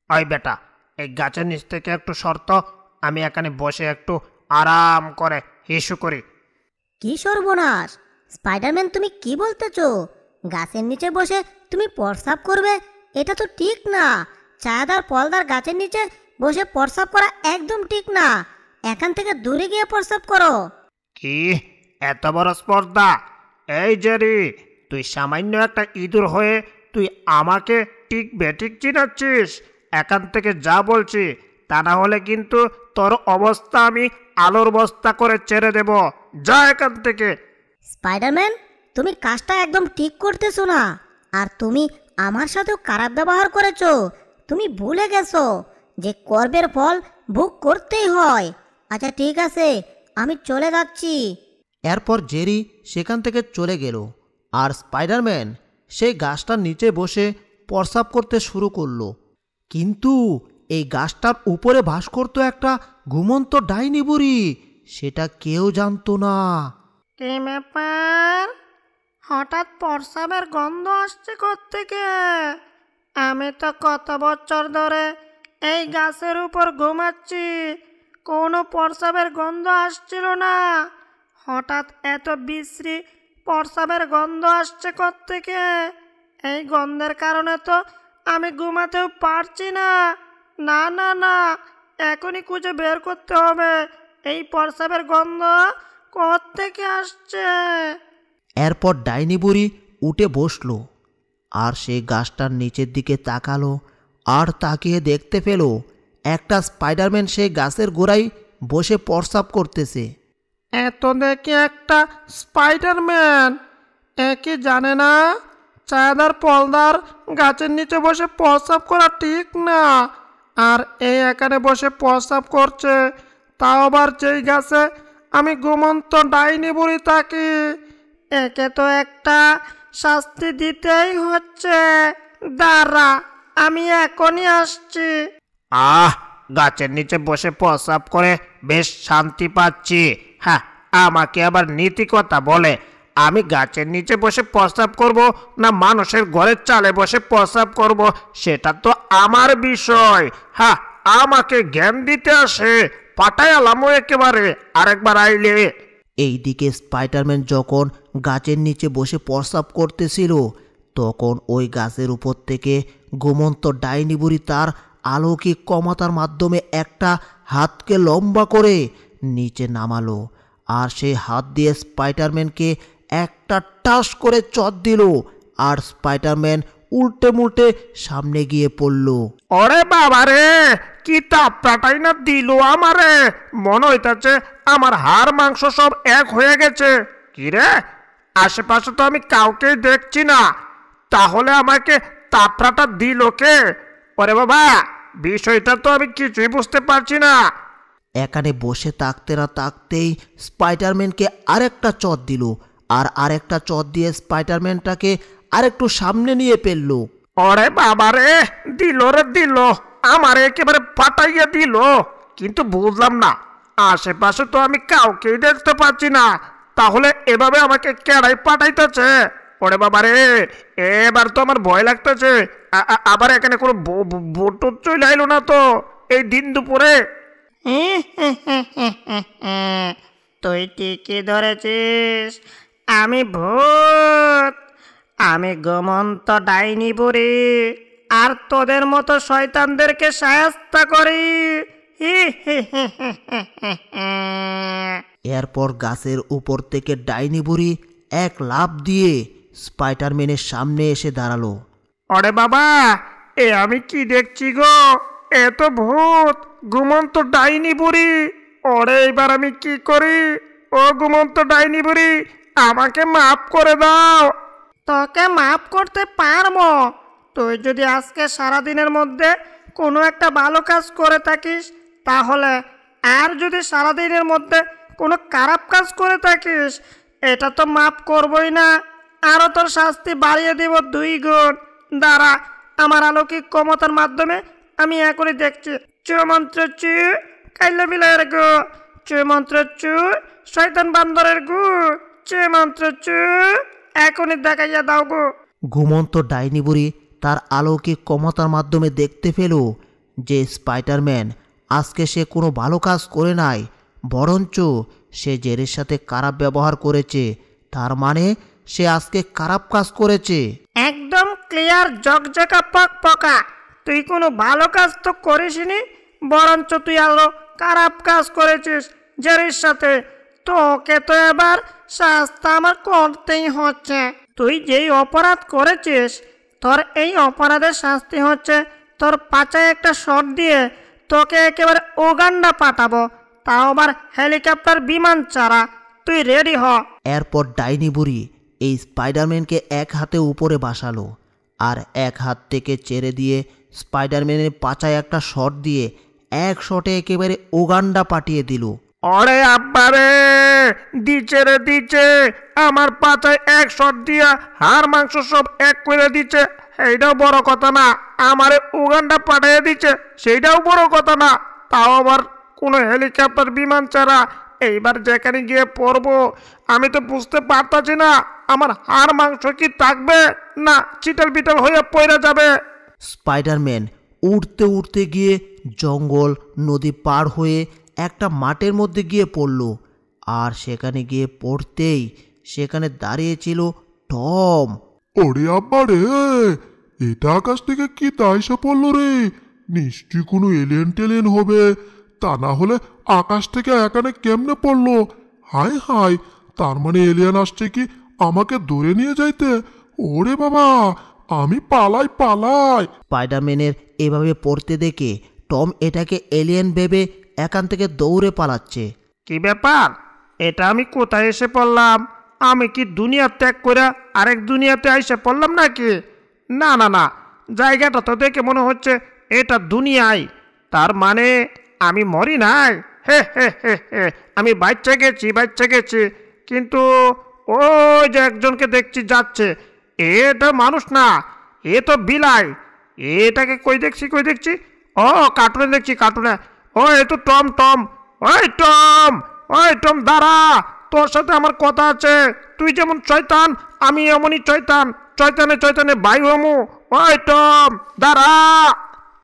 ওই বেটা, এই গাছের নিচ থেকে একটু শর্ত, আমি এখানে বসে একটু আরাম করে হিসু করি। কি সর্বনাশ স্পাইডারম্যান, তুমি কি বলতেছো? গাছের নিচে বসে তুমি প্রস্রাব করবে? এটা তো ঠিক না। ছায়াদার ফলদার গাছের নিচে বসে প্রস্রাব করা একদম ঠিক না। এখান থেকে দূরে গিয়ে প্রস্রাব করো। কি এত বড় স্পর্ধা? এই জেরি, তুই সামান্য একটা ইঁদুর হয়ে তুই আমাকে ঠিক বেঠিক চিনাচ্ছিস? এখান থেকে যা বলছি, তা না হলে কিন্তু তোর অবস্থা আমি আলোর বস্তা করে ছেড়ে দেব। যা এখান থেকে। স্পাইডারম্যান, তুমি কাজটা একদম ঠিক করতেছো না। আর তুমি আমার সাথেও খারাপ ব্যবহার করেছো। তুমি ভুলে গেছো যে কর্মের ফল ভোগ করতেই হয়। আচ্ছা ঠিক আছে, আমি চলে যাচ্ছি। এরপর জেরি সেখান থেকে চলে গেল, আর স্পাইডারম্যান সেই গাছটার নিচে বসে প্রস্রাব করতে শুরু করলো। কিন্তু এই গাছটার উপরে বাস করতো একটা ঘুমন্ত ডাইনি বুড়ি, সেটা কেউ জানতো না। কি ব্যাপার? হঠাৎ প্রস্রাবের গন্ধ আসছে কোত্থেকে? আমি তো কত বছর ধরে এই গাছের উপর ঘুমাচ্ছি, কোনো প্রস্রাবের গন্ধ আসছিল না। হঠাৎ এত বিশ্রী প্রস্রাবের গন্ধ আসছে কোত্থেকে? এই গন্ধের কারণে তো আমি ঘুমাতেও পারছি না। না না না, এখনই খুঁজে বের করতে হবে এই প্রস্রাবের গন্ধ কোত্থেকে আসছে। এরপর ডাইনি বুড়ি উঠে বসলো, আর সে গাছটার নিচের দিকে তাকালো, আর তাকিয়ে দেখতে পেল একটা স্পাইডারম্যান সেই গাছের গোড়ায় বসে প্রস্রাব করতেছে। এত দেখি একটা স্পাইডারম্যান, একে জানে না ছায়াদার পলদার গাছের নিচে বসে প্রস্রাব করা ঠিক না। আর এই এখানে বসে প্রস্রাব করছে, তাও আবার যেই গাছে আমি ঘুমন্ত ডাইনি বুড়ি থাকি। একে তো একটা শাস্তি দিতেই হচ্ছে। দাঁড়া, আমি এখনই আসছি। গাছের নিচে বসে প্রস্রাব করে বেশ শান্তি পাচ্ছি। হ্যাঁ, আমাকে আবার নীতি কথা বলে। আমি গাছের নিচে বসে প্রস্রাব করব না মানুষের ঘরের চালে বসে প্রস্রাব করব, সেটা তো আমার বিষয়। হ্যাঁ, আমাকে জ্ঞান দিতে আসে, পাঠায় আলামো একেবারে আরেকবার আইলে। এইদিকে স্পাইডারম্যান যখন গাছের নিচে বসে প্রস্রাব করতেছিল, তখন ওই গাছের উপর থেকে ঘুমন্ত ডাইনি বুড়ি তার অলৌকিক ক্ষমতার মাধ্যমে একটা হাতকে লম্বা করে নিচে নামালো, আর সেই হাত দিয়ে স্পাইডারম্যানকে একটা টাস করে চট দিল, আর স্পাইডারম্যান উল্টে মুল্টে সামনে গিয়ে পড়ল। ওরে বাবা রে, কি তাপটাই না দিল আমারে! মনে হইতাছে আমার হাড় মাংস সব এক হয়ে গেছে। কি রে, আশেপাশে তো আমি কাউকেই দেখছি না, তাহলে আমাকে তাপড়াটা দিল কে? ওরে বাবা, বিষয়টা তো আমি কিছুই বুঝতে পারছি না। এখানে বসে থাকতে না থাকতেই স্পাইডারম্যানকে আরেকটা চট দিল, আর আরেকটা চট দিয়ে স্পাইডারম্যানটাকে আরেকটু সামনে নিয়ে ফেলল। ওরে বাবা রে, দিল রে দিল, আমার একেবারে পাঠাইয়া দিল। কিন্তু বুঝলাম না, আশেপাশে তো আমি কাউকেই দেখতে পাচ্ছি না, তাহলে এভাবে আমাকে কেডাই পাঠাইতেছে? ওরে বাবা রে, এবার তো আমার ভয় লাগতেছে। আবার এখানে কোনো ভূত চলে আইলো না তো এই দিন দুপুরে? তুই ঠিকই ধরেছিস, আমি ভূত। আমি ঘুমন্ত ডাইনি বুড়ি, আর তোদের মতো শয়তানদেরকে শায়েস্তা করি। এরপর গাছের উপর থেকে ডাইনি বুড়ি এক লাফ দিয়ে স্পাইডারম্যানের সামনে এসে দাঁড়ালো। ওরে বাবা, এ আমি কি দেখছি গো? এত ভূত, ঘুমন্ত ডাইনি বুড়ি। ওরে এবার আমি কি করি? ও ঘুমন্ত ডাইনি বুড়ি, আমাকে মাফ করে দাও। তোকে মাফ করতে পারবো তুই যদি আজকে সারাদিনের মধ্যে কোনো একটা ভালো কাজ করে থাকিস, তাহলে। আর যদি সারাদিনের মধ্যে কোনো খারাপ কাজ করে থাকিস, এটা তো মাফ করবই না, আরও তোর শাস্তি বাড়িয়ে দিব 2 গুণ। দাঁড়া, আমার অলৌকিক ক্ষমতার মাধ্যমে আমি এখনই দেখছি। চু মন্ত্র চু, কাইলা বিলাইয়ের গু, চু মন্ত্র চু, শয়তান বান্দরের গু, চু মন্ত্র চু, এখনই দেখাইয়া দাও গো। ঘুমন্ত ডাইনি বুড়ি তার অলৌকিক ক্ষমতার মাধ্যমে দেখতে পেল যে স্পাইডারম্যান আজকে সে কোনো ভালো কাজ করে নাই, বরঞ্চ সে জেরির সাথে খারাপ ব্যবহার করেছে। তার মানে সে আজকে খারাপ কাজ করেছে। একদম ক্লিয়ার, জকজকা পকা। তুই কোনো ভালো কাজ তো করিসনি, বরঞ্চ তুই আরো খারাপ কাজ করেছিস জেরির সাথে। তোকে তো এবার শাস্তি আমার করতেই হচ্ছে। তুই যেই অপরাধ করেছিস, তোর এই অপরাধের শাস্তি হচ্ছে তোর পাছায় একটা শট দিয়ে তোকে একেবারে উগান্ডা পাঠাবো, তাও আবার হেলিকপ্টার বিমান ছাড়া। তুই রেডি হ। এরপর ডাইনি বুড়ি এই স্পাইডারম্যানকে এক হাতে উপরে বসালো আর এক হাত থেকে ছেড়ে দিয়ে স্পাইডারম্যানের পাছায় একটা শট দিয়ে এক শটে একেবারে উগান্ডা পাঠিয়ে দিল। ওরে আব্বারে, দিচ্ছে রে দিচ্ছে, আমার পাছায় এক শট দিয়া হাড় মাংস সব এক করে দিচ্ছে। এইটাও বড় কথা না, আমারে উগান্ডা পাঠিয়ে দিচ্ছে সেইটাও বড় কথা না, তাও আবার কোনো হেলিকপ্টার বিমান ছাড়া। এইবার যেখানে গিয়ে পড়বো আমি তো বুঝতে পারতাছি না আমার হাড় মাংস কি থাকবে না চিটাল বিটাল হয়ে পড়ে যাবে। স্পাইডারম্যান উড়তে উড়তে গিয়ে জঙ্গল নদী পার হয়ে একটা মাঠের মধ্যে গিয়ে পড়ল। আর সেখানে গিয়ে পড়তেই সেখানে দাঁড়িয়েছিল টম। ওরে আব্বা রে, এটা আকাশ থেকে কি তাইসা পড়লো রে? নিশ্চয়ই কোনো এলিয়েন টেলিয়েন হবে, তা না হলে আকাশ থেকে এখানে কেমনে পড়লো? হায় হায়, তার মানে এলিয়েন আসছে কি আমাকে ধরে নিয়ে যাইতে? ওরে বাবা, আমি পালাই পালাই। স্পাইডারম্যানের এভাবে পড়তে দেখে টম এটাকে এলিয়েন ভেবে এখান থেকে দৌড়ে পালাচ্ছে। কি ব্যাপার, এটা আমি কোথায় এসে পড়লাম? আমি কি দুনিয়া ত্যাগ করে আরেক দুনিয়াতে এসে পড়লাম নাকি? না না না, জায়গাটা তো দেখে মনে হচ্ছে এটা দুনিয়ায়। তার মানে আমি মরি নাই। হে হে হে হে, আমি বাচ্চা গেছি। কিন্তু ওই যে একজনকে দেখছি যাচ্ছে, এটা মানুষ না, এ তো বিলাই। এটাকে কই দেখছি? ও কার্টুনে দেখছি, কার্টুনে। ও এ তো টম। ওই টম দাঁড়া, তোর সাথে আমার কথা আছে। তুই যেমন শয়তান আমি এমনই শয়তানে ভাই হমু। ওই টম দাঁড়া।